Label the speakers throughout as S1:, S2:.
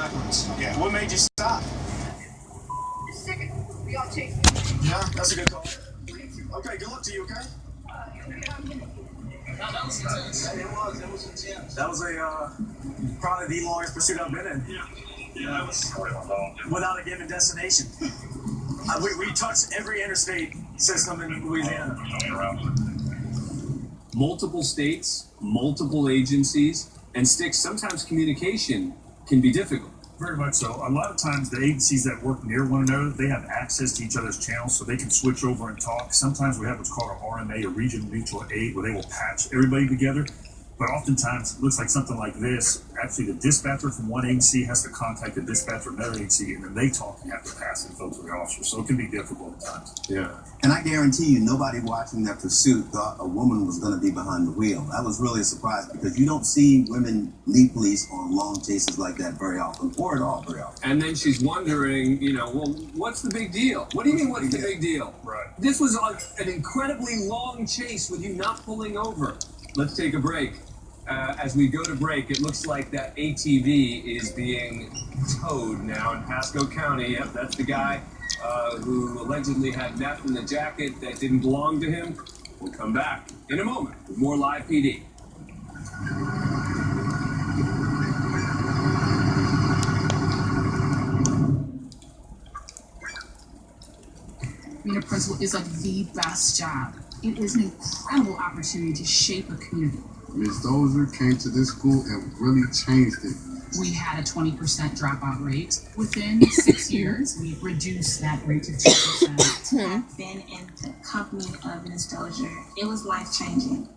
S1: backwards. Yeah, what made you stop?
S2: Sick. We all chasing.
S1: Yeah, that's a good call. Okay, good luck to you, okay?
S3: No, that was intense. It was intense.
S1: That was probably the longest pursuit I've been in.
S3: Yeah, that was really long.
S1: Without a given destination. We touched every interstate system in Louisiana.
S4: Multiple states, multiple agencies, and sticks. Sometimes communication can be difficult.
S5: Very much so. A lot of times the agencies that work near one another, they have access to each other's channels so they can switch over and talk. Sometimes we have what's called an RMA, a regional mutual aid, where they will patch everybody together. But oftentimes it looks like something like this. Actually, the dispatcher from one agency has to contact the dispatcher from another agency, and then they talk and have to pass info to the officer. So it can be difficult at times.
S4: Yeah.
S6: And I guarantee you, nobody watching that pursuit thought a woman was going to be behind the wheel. That was really a surprise because you don't see women lead police on long chases like that very often, or at all very often.
S4: And then she's wondering, well, what's the big deal? What do you mean, what's the big deal?
S5: Right.
S4: This was an incredibly long chase with you not pulling over. Let's take a break. As we go to break, it looks like that ATV is being towed now in Pasco County. Yep, that's the guy who allegedly had meth in the jacket that didn't belong to him. We'll come back in a moment with more Live PD.
S7: Being a principal is like the best job. It is an incredible opportunity to shape a community.
S8: Ms. Dozer came to this school and really changed it.
S7: We had a 20% dropout rate. Within 6 years, we reduced that rate to 2%.
S9: I've been in the company of Ms. Dozier. It was life-changing.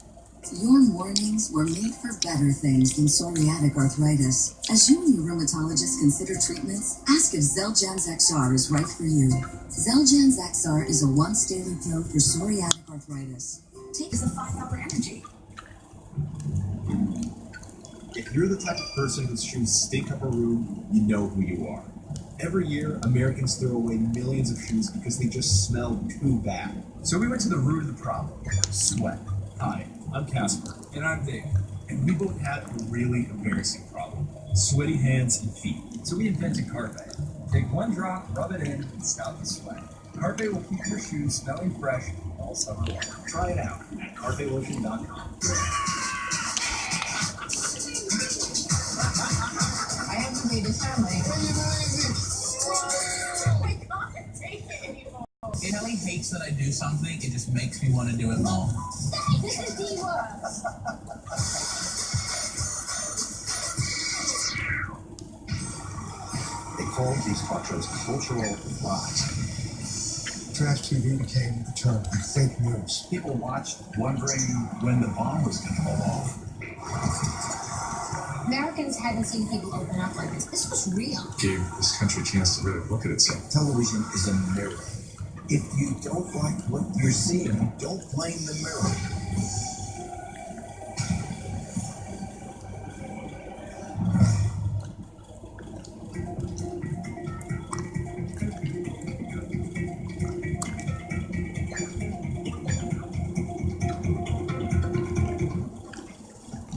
S9: Your mornings were made for better things than psoriatic arthritis. As you and your rheumatologist consider treatments, ask if Xeljanz XR is right for you. Xeljanz XR is a once-daily pill for psoriatic arthritis. Takes a 5-hour energy.
S10: If you're the type of person whose shoes stink up a room, you know who you are. Every year, Americans throw away millions of shoes because they just smell too bad. So we went to the root of the problem: sweat. Hi, I'm Casper.
S3: And I'm Dave.
S10: And we both had a really embarrassing problem: sweaty hands and feet.
S3: So we invented Carpe. Take one drop, rub it in, and stop the sweat. Carpe will keep your shoes smelling fresh all summer long.
S10: Try it out at carpelotion.com.
S2: I haven't made this family. I can't take it anymore.
S3: Kelly hates that I do something. It just makes me want to do it more.
S2: Stay, this is teamwork.
S10: They call these quattros cultural lies.
S11: Trash TV became the term fake news.
S10: People watched wondering when the bomb was going to go off.
S2: Americans hadn't seen people open up like this. This was real.
S10: Gave this country a chance to really look at itself.
S11: Television is a mirror. If you don't like what you're seeing, don't blame the mirror.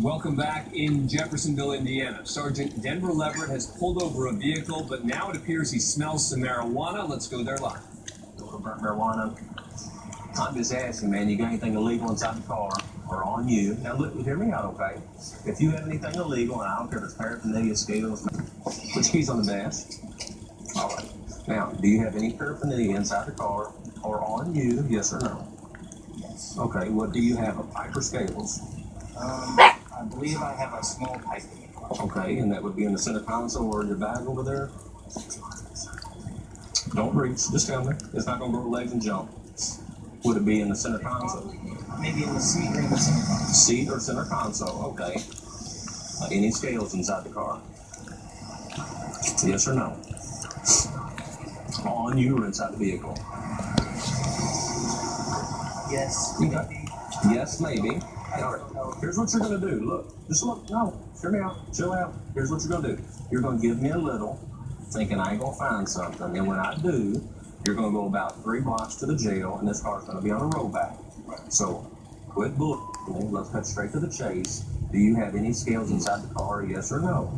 S4: Welcome back in Jeffersonville, Indiana. Sergeant Denver Leverett has pulled over a vehicle, but now it appears he smells some marijuana. Let's go there live.
S12: Burnt marijuana. I'm just asking, man, you got anything illegal inside the car or on you? Now, look, hear me out, okay? If you have anything illegal, and I don't care if it's paraphernalia, scales, put your keys on the dash. All right. Now, do you have any paraphernalia inside the car or on you? Yes or no?
S11: Yes.
S12: Okay. What do you have? A pipe or scales?
S11: I believe I have a small pipe in the car.
S12: Okay, and that would be in the center console or your bag over there. Don't reach. Just down there. It's not going to grow legs and jump. Would it be in the center console?
S11: Maybe in the seat or in the center console.
S12: Seat or center console, okay. Any scales inside the car? Yes or no? On you or inside the vehicle?
S11: Yes.
S12: Okay. Yes, maybe. All right. Here's what you're going to do. Look. Just look. No. Hear me out. Chill out. Here's what you're going to do. You're going to give me a little, thinking I ain't going to find something. And when I do, you're going to go about 3 blocks to the jail, and this car's going to be on a rollback. So, quit bullshitting. Let's cut straight to the chase. Do you have any scales inside the car, yes or no?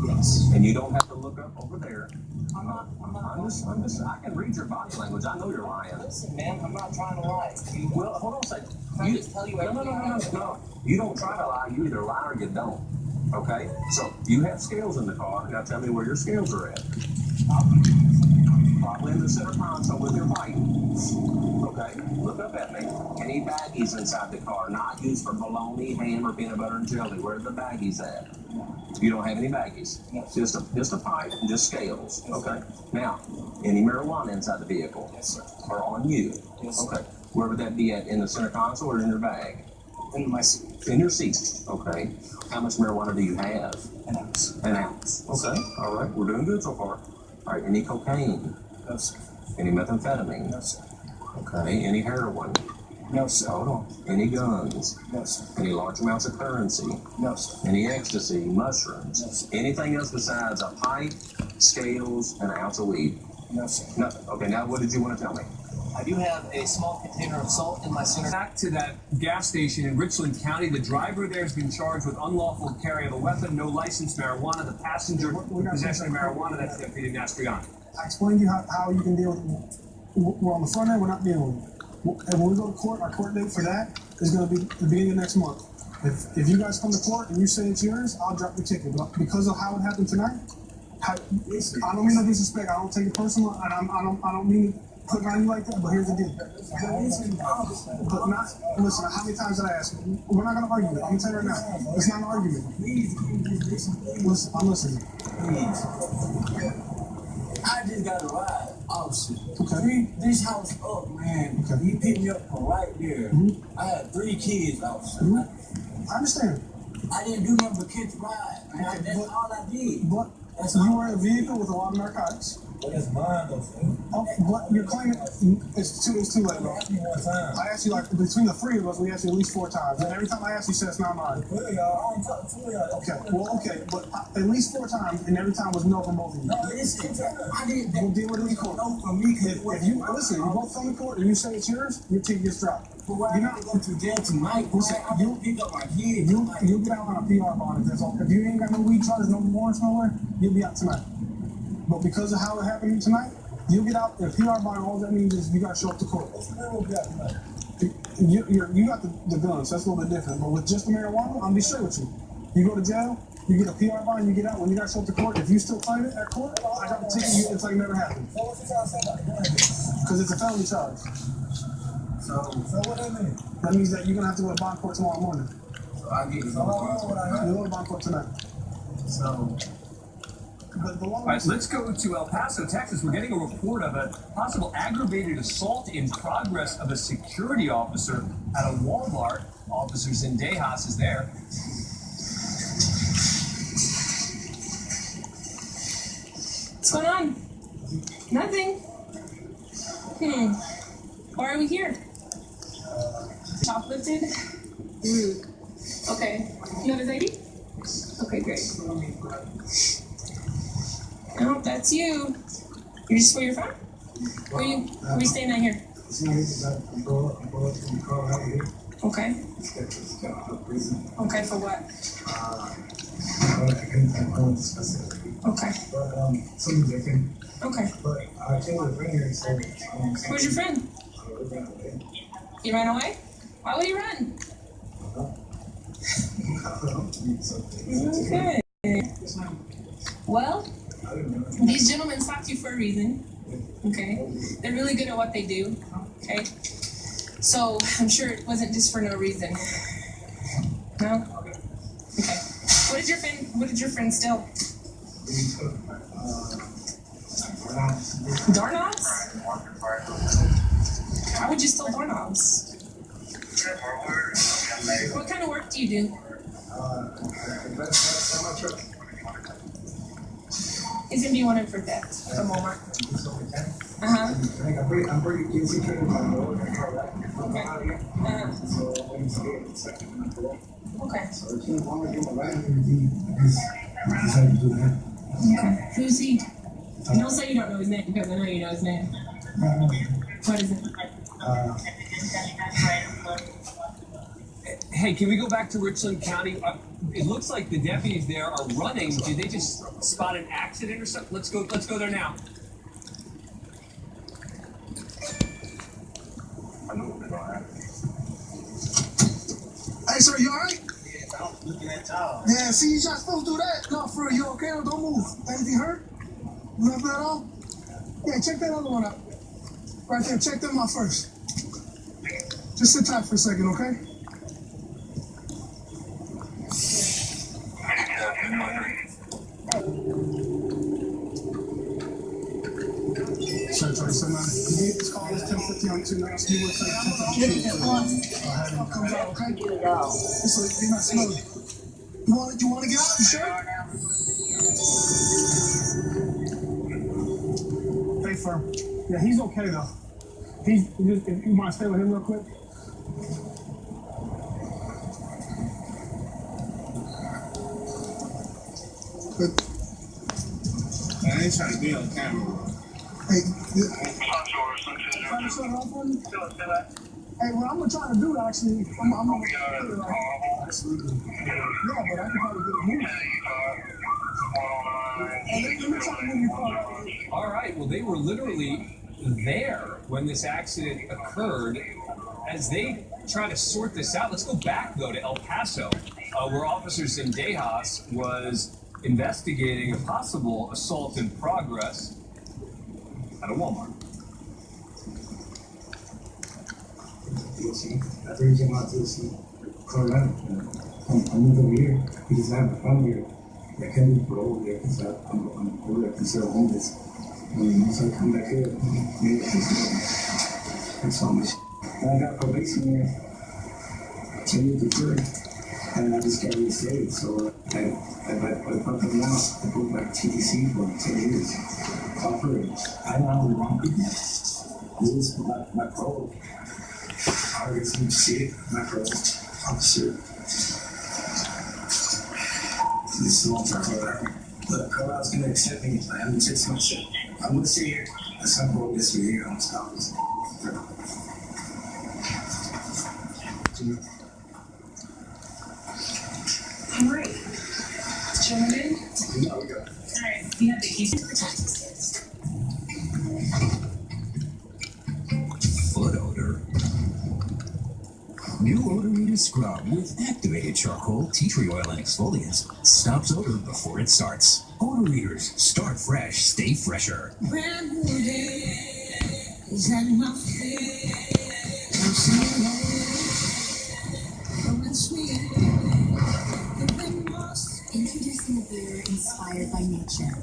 S1: Yes.
S12: And you don't have to look up over there.
S1: I'm
S12: I can read your body language. I know you're lying.
S1: Listen, man, I'm not trying to lie.
S12: Well, hold on a second.
S1: I just tell you
S12: No. You don't try to lie. You either lie or you don't. Okay? So, you have scales in the car. Now tell me where your scales are at. Probably in the center console with your bike. Okay? Look up at me. Any baggies inside the car not used for bologna, ham, or peanut butter and jelly? Where are the baggies at? You don't have any baggies.
S1: Yes.
S12: Just a pipe and just scales. Okay? Now, any marijuana inside the vehicle?
S1: Yes, sir.
S12: Or on you?
S1: Yes, sir.
S12: Okay. Where would that be at? In the center console or in your bag?
S1: In my seat.
S12: In your seat. Okay. How much marijuana do you have?
S1: An ounce.
S12: An ounce. Okay. All right. We're doing good so far. All right. Any cocaine?
S1: No, sir.
S12: Any methamphetamine?
S1: No, sir.
S12: Okay. Any heroin?
S1: No, sir.
S12: Hold on. Any guns?
S1: No, sir.
S12: Any large amounts of currency?
S1: No, sir.
S12: Any ecstasy? Mushrooms?
S1: No, sir.
S12: Anything else besides a pipe, scales, and an ounce of weed?
S1: No, sir.
S12: Nothing. Okay. Now what did you want to tell me?
S1: I do have a small container of salt in my center.
S4: Back to that gas station in Richland County. The driver there has been charged with unlawful carry of a weapon, no licensed marijuana. The passenger with possession of marijuana. That's Deputy Mastriani.
S13: I explained to you how you can deal with it. We're on the front end, we're not dealing with it. And when we go to court, our court date for that is going to be the beginning of next month. If you guys come to court and you say it's yours, I'll drop the ticket. But because of how it happened tonight, I don't mean no disrespect. I don't take it personal, and I don't mean to put it on you like that. But here's the deal. But not listen. How many times did I ask you? We're not going to argue it. I'm going to tell you right now. It's not an argument. Listen, I'm listening.
S11: I just got a ride, officer.
S13: Okay.
S11: This house up, man.
S13: Okay.
S11: He picked me up from right there.
S13: Mm-hmm.
S11: I had 3 kids, officer.
S13: I understand.
S11: I didn't do nothing but catch a ride, man.
S13: Okay,
S11: That's all I did.
S13: But
S11: That's
S13: you
S11: all.
S13: were in a vehicle with a lot of narcotics.
S11: But it's mine, though, sir.
S13: Oh, but you're claiming it's too late, bro.
S11: Ask me one time.
S13: I asked you, like, between the 3 of us, we asked you at least 4 times. And every time I asked you, you said it's not mine.
S11: Well, y'all, I don't talk to y'all.
S13: Okay, well, okay, but at least 4 times, and every time was no from both of you.
S11: No, it's I didn't.
S13: We'll deal with it in court.
S11: No, for me,
S13: If you, listen, you both come to court and you say it's yours, your ticket gets dropped.
S11: but why
S13: You're
S11: not
S13: not,
S11: go to jail tonight?
S13: Listen,
S11: I didn't pick up my kids.
S13: you'll get out on a PR bond if that's all. If you ain't got no weed charges, no warrants nowhere, you'll be out tonight. But because of how it happened tonight, you'll get out. If PR bond, all that means is you got to show up to court. You got the guns, so that's a little bit different. But with just the marijuana, I'll be straight with you. You go to jail, you get a PR bond, you get out. When you got to show up to court, if you still claim it at court, I got the ticket. It's like it never happened. Because it's a felony charge.
S11: So what that mean?
S13: That means that you're gonna have to go to bond court tomorrow morning.
S11: So I get to go to bond.
S13: You go to bond court tonight.
S11: So.
S13: But the
S4: All right, let's go to El Paso, Texas. We're getting a report of a possible aggravated assault in progress of a security officer at a Walmart. Officer Zendejas is there.
S14: What's going on? Nothing. Why are we here? Shoplifted? Rude. Okay. You have his ID? Okay, great. Oh, that's you. You're just where you're from? Where you staying out here? Okay. Okay, for what? Okay.
S13: something different.
S14: Okay.
S13: But I came with a friend here, so.
S14: Where's your friend? He ran away? Why would he run? Okay. Well, these gentlemen stopped you for a reason. Okay. They're really good at what they do. Okay. So I'm sure it wasn't just for no reason. No? Okay. What did your friend steal? Doorknobs? How would you steal doorknobs? What kind of work do you do? He's gonna be wanted for theft from Walmart.
S13: I'm pretty easy to
S14: Okay.
S13: Okay.
S14: Who's he? Don't say you don't know his name because I know you know his name. What is it?
S4: Hey, can we go back to Richland County? it looks like the deputies there are running. Did they just spot an accident or something? Let's go there now.
S12: I knew what was going to happen.
S13: Hey, sir, you alright?
S12: Yeah, I'm looking at y'all.
S13: Yeah, see, you're not supposed to do that. No, for real, you okay? Don't move. Anything hurt? Nothing at all? Yeah, check that other one out. Right there, check them out first. Just sit tight for a second, okay? Sorry, you need this call, it's 10:50 on 2 now. So you would say 10:50. I'll come out, okay? So you're not smelling. You want to get out? You sure? Stay firm. Yeah, he's okay though. If you want to stay with him real quick. Good.
S8: I ain't trying to be on camera.
S13: Hey, hey, what I'm gonna try to do actually, I'm gonna yeah, but I can probably get a move. Let me try to move your car.
S4: All right. Well, they were literally there when this accident occurred. As they try to sort this out, let's go back though to El Paso, where Officer Zendejas was investigating a possible assault in progress at a Walmart.
S15: I think came out to Colorado. I moved over here because I have a family here. I can't go over there because I'm over there considered homeless. Once I come back here, maybe that's so much. I got probation here 10 years before, and I just got reinstated. So I fucked up now. I put my TTC for 10 years. I know I'm the wrong people. This is my parole. I already see it, my parole officer. This is a long time ago. Look, Colorado's gonna accept me. I'm gonna take some shit. I'm gonna sit here. That's how parole gets me here on this house.
S14: All right. Gentlemen.
S15: No, we go.
S14: All right. You have the keys.
S11: Foot odor. New Odor Eater Scrub with activated charcoal, tea tree oil, and exfoliants stops odor before it starts. Odor Eaters, start fresh, stay fresher.
S16: Brand new day is at my feet. I'm seeing going sweet.
S9: Introducing a beer inspired by nature,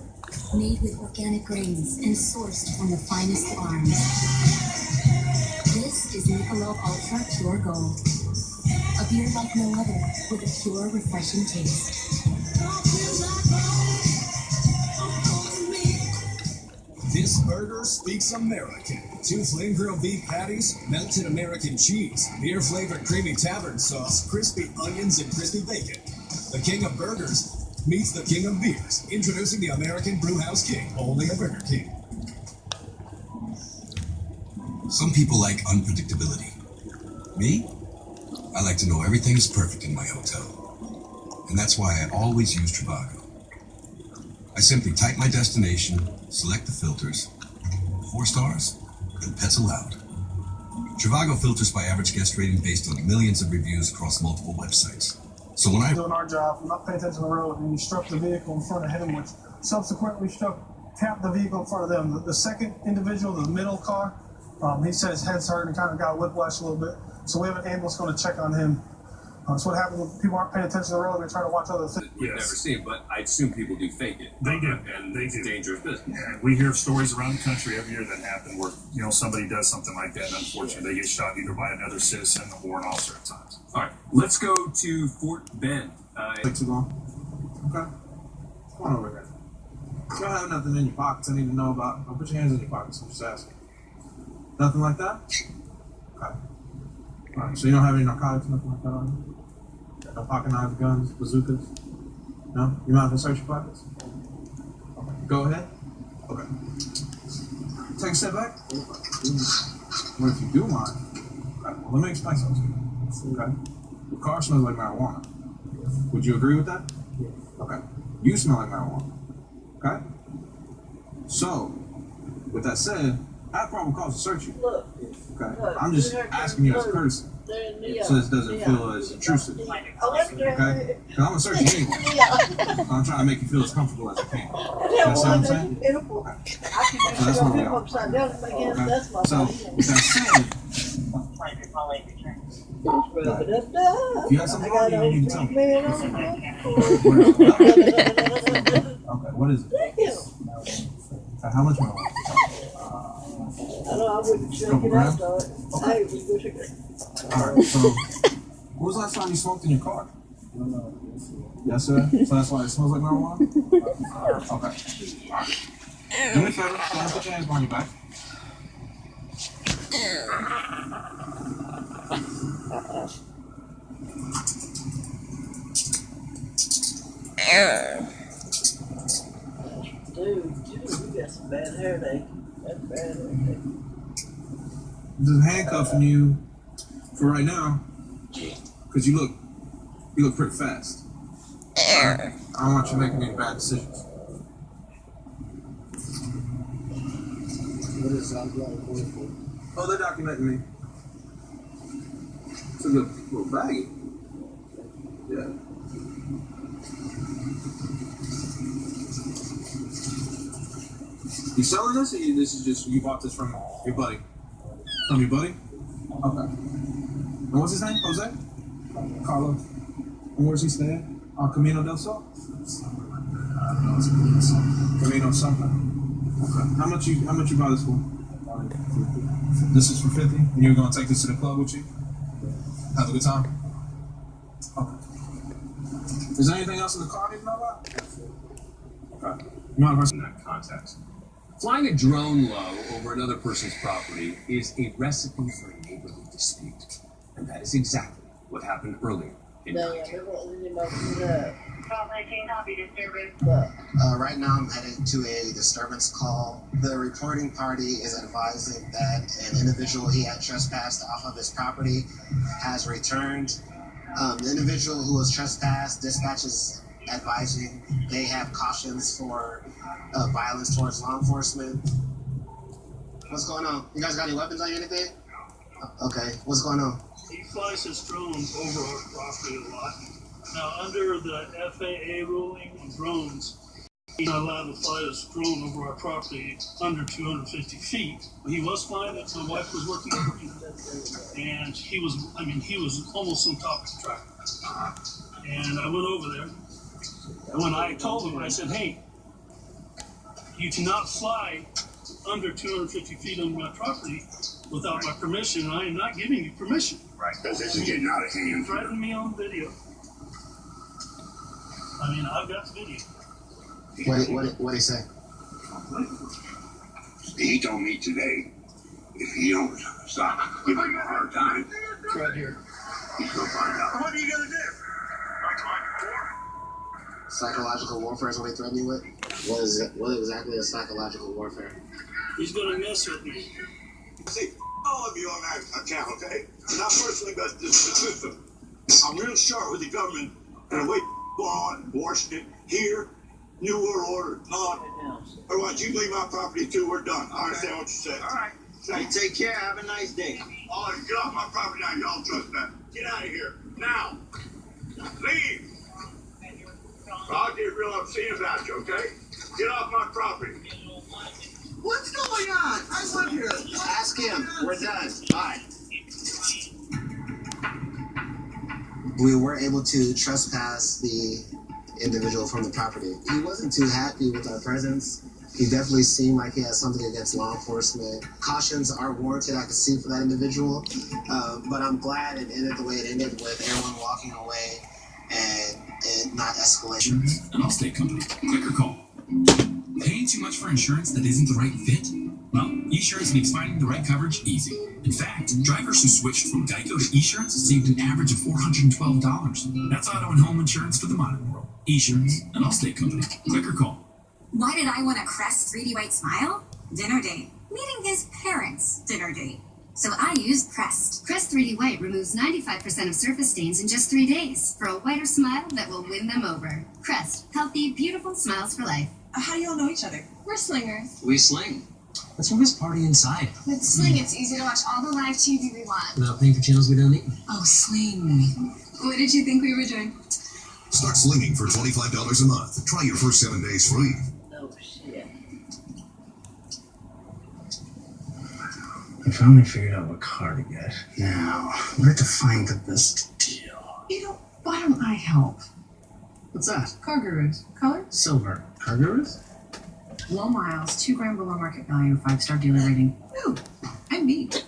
S9: made with organic grains and sourced from the finest farms. This is Michelob Ultra Pure Gold, a beer like no other with a pure, refreshing taste.
S17: This burger speaks American. 2 flame grilled beef patties, melted American cheese, beer-flavored creamy tavern sauce, crispy onions, and crispy bacon. The king of burgers meets the king of beers. Introducing the American Brewhouse King, only at Burger King.
S18: Some people like unpredictability. Me? I like to know everything is perfect in my hotel. And that's why I always use Trivago. I simply type my destination, select the filters, 4 stars, and pets allowed. Trivago filters by average guest rating based on millions of reviews across multiple websites. So when
S13: doing our job, not paying attention to the road, and you struck the vehicle in front of him, which subsequently tapped the vehicle in front of them. The second individual, the middle car, he said his head's hurt and kind of got whiplash a little bit. So we have an ambulance going to check on him. That's what happens when people aren't paying attention to the road. They're trying to watch other things.
S4: We've never seen, but I assume people do fake it.
S5: They do.
S4: And
S5: They
S4: it's
S5: do.
S4: dangerous business.
S5: Yeah, we hear stories around the country every year that happen where, somebody does something like that. Unfortunately, they get shot either by another citizen or an officer at times.
S4: All right, let's go to Fort Bend.
S19: Take too long. Okay. Come on over here. You don't have nothing in your pockets I need to know about. I'll put your hands in your pockets. I'm just asking. Nothing like that? Okay. All right. So you don't have any narcotics, nothing like that on you? No pocket knives, guns, bazookas? No? You mind if I search your pockets? Okay. Go ahead. Okay. Take a step back. Well, if you do mind, okay. Well, let me explain something to you. Okay. The car smells like marijuana. Would you agree with that?
S13: Yeah.
S19: Okay. You smell like marijuana. Okay? So, with that said, I have a problem calls to search you.
S16: Look.
S19: Okay?
S16: Look,
S19: I'm just asking you as a courtesy. So this doesn't feel as intrusive. Okay? Because I'm going to search you anyway. I'm trying to make you feel as comfortable as I can. That's what I'm saying? Okay. So that's what we are. Okay? So, with that said, if you have something on you, you can tell me. Okay, what is it? How much more?
S16: I know I wouldn't check
S19: Couple
S16: it
S19: grams?
S16: out, though. I would go check it.
S19: Alright, so when was the last time you smoked in your car? Yesterday? So that's why it smells like marijuana? Okay. Alright. Do me a favor, go ahead and put your hands behind your back.
S16: Dude, you got some bad hair day. That's bad hair day.
S19: I'm just handcuffing you for right now. Because you look pretty fast. I don't want you making any bad decisions.
S13: What is that going for?
S19: Oh, they're documenting me. It's a good little baggie. Yeah. You selling this, or this is just you bought this from your buddy? From your buddy? Okay. And what's his name? Jose? Carlos. And where's he staying? On Camino del Sol? Camino something. Okay. How much you buy this for? This is for 50, and you're gonna take this to the club with you? Have a good time? Okay. Is there anything else in the car you know about? Okay. You mind if I
S4: That context. Flying a drone low over another person's property is a recipe for a neighborhood dispute. And that is exactly what happened earlier in
S20: Right now I'm headed to a disturbance call. The reporting party is advising that an individual he had trespassed off of his property has returned. The individual who was trespassed, dispatch is advising they have cautions for violence towards law enforcement. What's going on? You guys got any weapons on you or anything? Okay, what's going on?
S21: He flies his drone over our property a lot. Now, under the FAA ruling on drones, he's not allowed to fly his drone over our property under 250 feet. He was flying it, my wife was working over him, and he was almost on top of the tractor. And I went over there, and when I told him, I said, hey, you cannot fly under 250 feet on my property without my permission, and I am not giving you permission.
S22: Right, because this is getting out of hand.
S21: You threatened me on video. I mean, I've got the video.
S20: What did he say?
S22: He told me today, if he don't stop giving him a hard time,
S21: It's right here.
S22: he's going to find out. What are you going to do?
S20: Psychological warfare is what he threatened you with? What exactly is psychological warfare?
S21: He's going to mess with me.
S22: See, all of you on that account, okay? Not personally, but the system. I'm real sharp with the government and the way on Washington, here, New World Order, not. Otherwise, you leave my property too, we're done. I understand what you said. All right.
S23: Hey, take care. Have a nice day.
S22: Oh, get off my property now, y'all trespass. Get out of here, now. Leave. I'll get real upset about you, okay? Get off my property.
S23: What's going on? I live here.
S20: Ask him. We're done. Bye. We were able to trespass the individual from the property. He wasn't too happy with our presence. He definitely seemed like he had something against law enforcement. Cautions are warranted, I could see, for that individual. But I'm glad it ended the way it ended, with everyone walking away and not escalation.
S11: An Allstate company. Click or call. Paying too much for insurance that isn't the right fit? Well, Esurance makes finding the right coverage easy. In fact, drivers who switched from Geico to Esurance saved an average of $412. That's auto and home insurance for the modern world. Esurance, an Allstate company. Click or call.
S24: Why did I want a Crest 3D White Smile? Dinner date. Meeting his parents' dinner date.
S9: So I use Crest. Crest 3D White removes 95% of surface stains in just 3 days for a whiter smile that will win them over. Crest. Healthy, beautiful smiles for life.
S3: How do y'all know each other?
S2: We're slingers.
S11: We sling. Let's have this party inside.
S2: With Sling, it's easy to watch all the live TV we want.
S11: Without paying for channels we don't need.
S3: Oh, Sling.
S2: What did you think we were doing?
S6: Start slinging for $25 a month. Try your first 7 days free.
S2: Oh, shit.
S11: I finally figured out what car to get. Now, where to find the best deal?
S3: You know, why don't I help?
S11: What's that?
S3: Car Gurus. Color?
S11: Silver. Car Gurus?
S3: Low miles, 2 grand below market value, 5-star dealer rating. Ooh, I'm beat.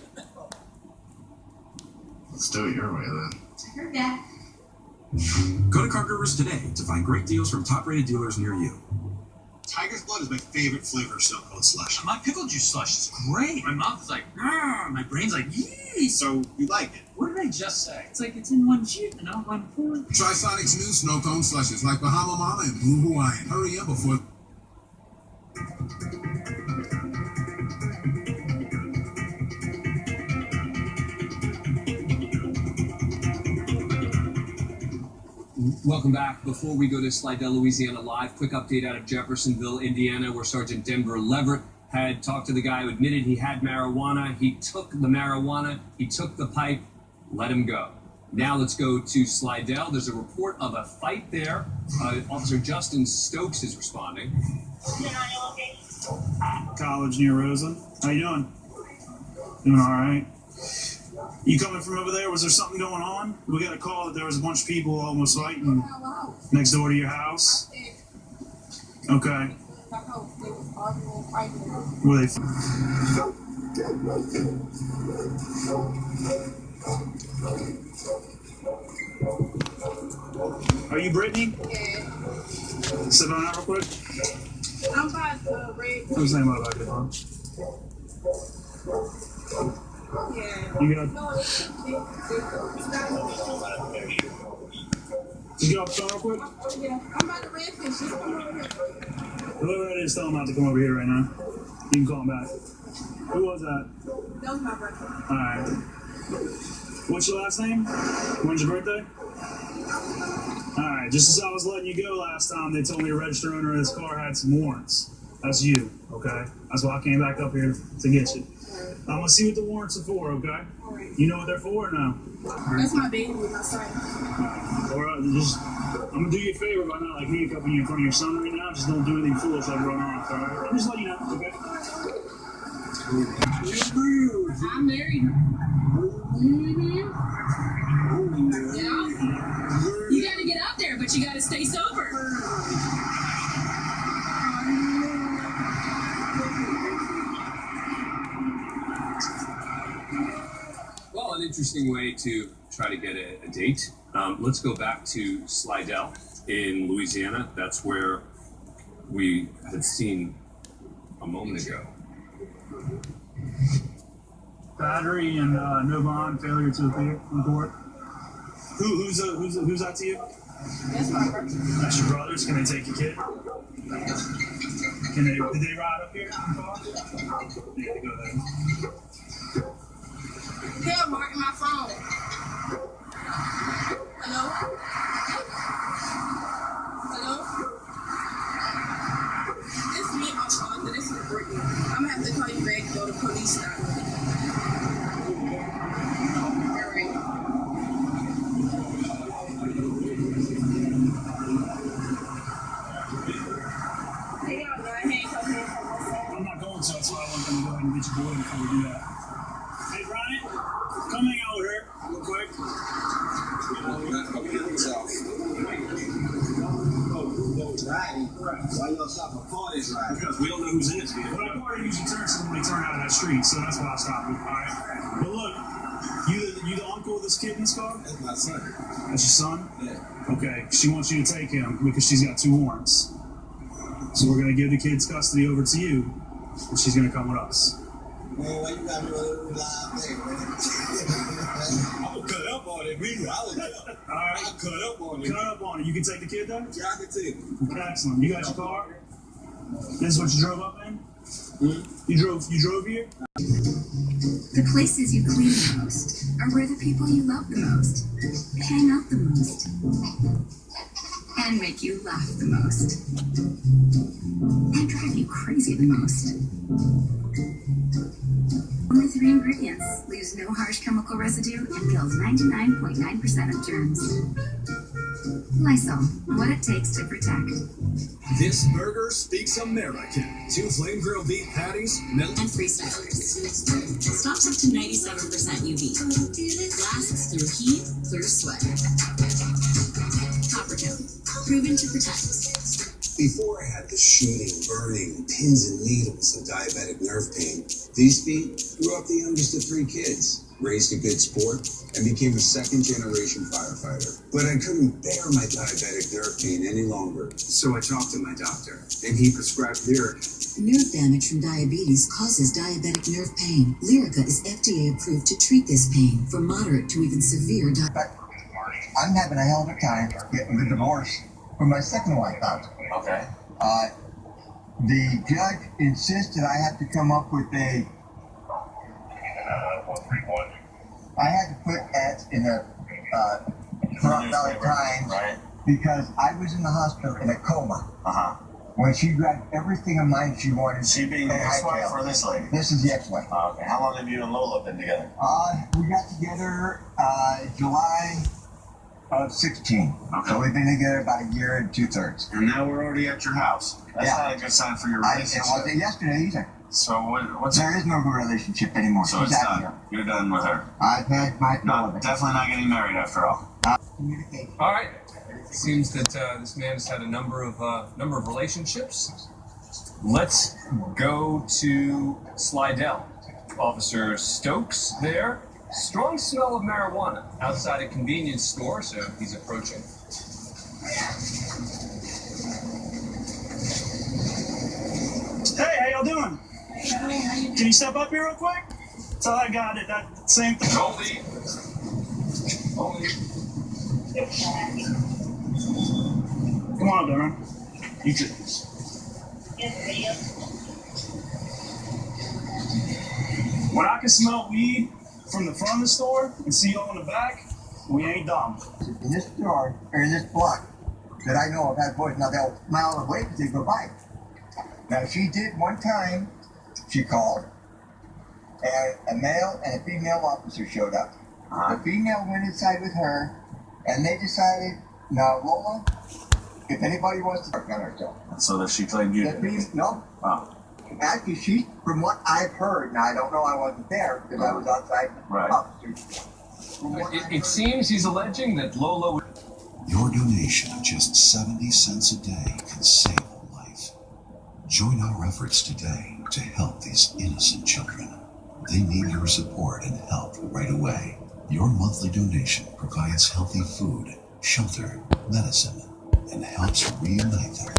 S6: Let's do it your way then.
S2: I heard that.
S11: Go to Car Gurus today to find great deals from top-rated dealers near you.
S10: Tiger's Blood is my favorite flavor of Stone Cold Slush.
S11: My pickle juice slush is great. My mouth's like, my brain's like, yee.
S10: So you like it?
S11: What did I just say? It's like it's in one shoot and not one pour.
S6: Try Sonic's new Snow Cone Slushes like Bahama Mama and Blue Hawaiian. Hurry up before...
S4: Welcome back. Before we go to Slidell, Louisiana Live, quick update out of Jeffersonville, Indiana, where Sergeant Denver Leverett had talked to the guy who admitted he had marijuana. He took the marijuana, he took the pipe, let him go. Now let's go to Slidell. There's a report of a fight there. Officer Justin Stokes is responding.
S7: College near Rosa. How you doing? Doing all right. You coming from over there? Was there something going on? We got a call that there was a bunch of people almost fighting next door to your house. Okay. Were they? Are you Brittany?
S2: Yeah.
S7: Sit down real quick.
S2: I'm by Red.
S7: Who's name about it, huh?
S2: Yeah.
S7: You got. Just get off the phone real quick.
S2: Yeah. I'm by the Redfish. Just come over here.
S7: Whoever that is, tell him not to come over here right now. You can call him back. Who was that?
S2: That was my birthday.
S7: Alright. What's your last name? When's your birthday? Alright, just as I was letting you go last time, they told me the registered owner of this car had some warrants. That's you, okay? That's why I came back up here to get you. I'm gonna see what the warrants are for, okay? You know what they're for or no?
S2: That's my baby with my son.
S7: Alright, I'm gonna do you a favor by not like handcuffing you in front of your son right now. Just don't do anything foolish like run off, alright? I'm just letting you know, okay?
S2: I'm married. Mm-hmm. Yeah. You gotta get out there, but you gotta stay sober.
S4: Well, an interesting way to try to get a date. Let's go back to Slidell in Louisiana. That's where we had seen a moment ago.
S7: Battery and no bond, failure to appear in court. Who's that to you?
S2: That's my brother.
S7: That's your brothers. Can they take your kid? Did they ride up here? Yeah, they go there.
S2: Hell, Mark, my phone. Hello? Hello? This is me and my father. This is Brittany. I'm gonna have to call you back and go to police now. Alright. Hey, y'all, got handcuffs here.
S7: I'm not going to, that's why I want them to go ahead and get your boy before we do that. Hey, Brian, come hang out here real quick.
S10: Why y'all stop before this ride?
S7: Because we don't know who's in this vehicle. But I already usually turn when they turn out of that street, so that's why I stopped. Alright. But look, you the uncle of this kid in this car?
S10: That's my son.
S7: That's your son?
S10: Yeah.
S7: Okay, she wants you to take him because she's got 2 warrants. So we're gonna give the kid's custody over to you, and she's gonna come with us.
S10: Man, why you got me on the live thing, man? I'm gonna cut up on it, really. Alright. I'll cut up on it.
S7: Cut up on it. You can take the kid though?
S10: Yeah, I can take it.
S7: Okay, excellent. You got your car? This is what you drove up in?
S10: Mm-hmm.
S7: You drove here?
S9: The places you clean the most are where the people you love the most hang out the most and make you laugh the most and drive you crazy the most. Only 3 ingredients, leaves no harsh chemical residue, and kills 99.9% of germs. Lysol, what it takes to protect.
S17: This burger speaks American. 2 flame grilled beef patties, milk,
S9: And 3 flavors. Stops up to 97% UV. Lasts through heat, through sweat. Coppertone, proven to protect.
S1: Before I had the shooting, burning, pins and needles of diabetic nerve pain, these feet grew up the youngest of 3 kids, raised a good sport, and became a 2nd-generation firefighter. But I couldn't bear my diabetic nerve pain any longer, so I talked to my doctor, and he prescribed Lyrica.
S9: Nerve damage from diabetes causes diabetic nerve pain. Lyrica is FDA approved to treat this pain from moderate to even severe diabetes.
S8: I'm having a hell of a time getting the divorce from my second wife out.
S12: Okay.
S8: The judge insists that I have to come up with I had to put ads in the Front Valley Times,
S12: right?
S8: Because I was in the hospital in a coma. When she grabbed everything of mine she wanted.
S12: She being the ex-wife or this lady?
S8: This is the ex-wife.
S12: Okay. How long have you and Lola been together?
S8: We got together July of 16.
S12: Okay.
S8: So we've been together about a year and 2/3.
S12: And now we're already at your house. That's not a good sign for your relationship.
S8: It wasn't yesterday either.
S12: So what's
S8: There is no good relationship anymore.
S12: So
S8: She's
S12: it's
S8: out
S12: done.
S8: here.
S12: You're done with her.
S8: I've had my
S12: Definitely not getting married after all.
S8: Communicate.
S4: All right. Seems that this man has had a number of relationships. Let's go to Slidell. Officer Stokes there. Strong smell of marijuana outside a convenience store, so he's approaching.
S7: Hey, how y'all doing? Can you step up here real quick? So I got it. That same thing.
S4: Only.
S7: Come on up, Darren. You too. When I can smell weed from the front of the store and see y'all in the back, we ain't dumb.
S8: In this store, or in this block, that I know of had boys. Now they'll mile away because they go by. Now she did one time, she called, and a male and a female officer showed up. The female went inside with her, and they decided, now Lola, if anybody wants to work on herself.
S12: So that she claimed you did?
S8: No.
S12: Oh.
S8: Actually, she, from what I've heard, now I don't know, I wasn't there because I was outside.
S12: Right.
S4: It seems he's alleging that Lola.
S18: Your donation of just 70 cents a day can save a life. Join our efforts today to help these innocent children. They need your support and help right away. Your monthly donation provides healthy food, shelter, medicine, and helps reunite them.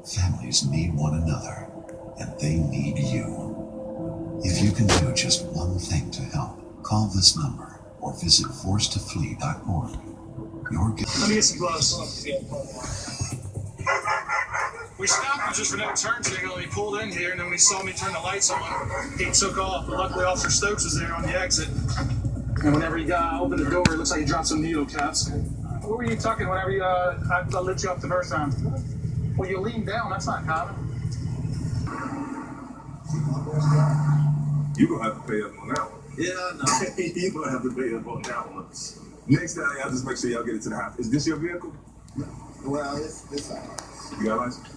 S18: Families need one another, and they need you. If you can do just one thing to help, call this number or visit forcetoflee.org. Your
S7: Let me get some gloves.
S24: We stopped just for no turn signal. He pulled in here, and then when he saw me turn the lights on, he took off. But luckily, Officer Stokes was there on the exit. And whenever he opened the door, it looks like he dropped some needle caps.
S25: What were you tucking whenever I lit you up the first time? Well, you leaned down. That's not common.
S26: You're going to have to pay up on that one.
S22: Yeah, no.
S26: You're going to have to pay up on that one. Next time, y'all just make sure y'all get it to the house. Is this your vehicle?
S22: Well, it's all right.
S26: You got a license?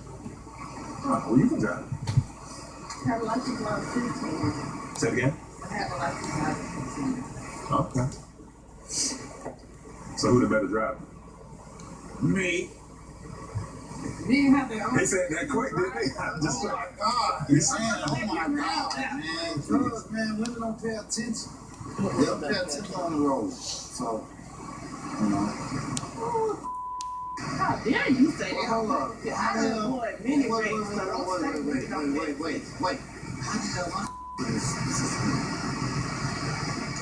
S26: Oh, well, you can drive.
S16: I have a license now, 15.
S26: Say it again?
S16: I have a license now, 15.
S26: Okay. So who the better driver? Me.
S16: Do you have their own?
S26: They said that quick, didn't they? Just
S22: Oh my God.
S26: You
S22: Oh my God, man. Drugs, man, women don't pay attention. They don't pay attention on the road. So, you know.
S16: How dare you say that?
S22: Hold on.
S16: I done avoid many
S22: Wait.
S16: things, but don't say
S22: Wait. How did that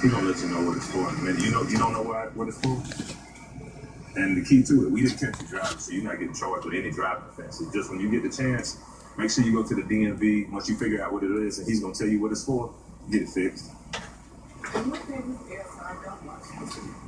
S26: He gonna let you know what it's for in a minute. You don't know what it's for? And the key to it, we didn't catch you driving, so you're not getting charged with any driving offense. It's just when you get the chance, make sure you go to the DMV. Once you figure out what it is, and he's gonna tell you what it's for, get it fixed. I'll see you.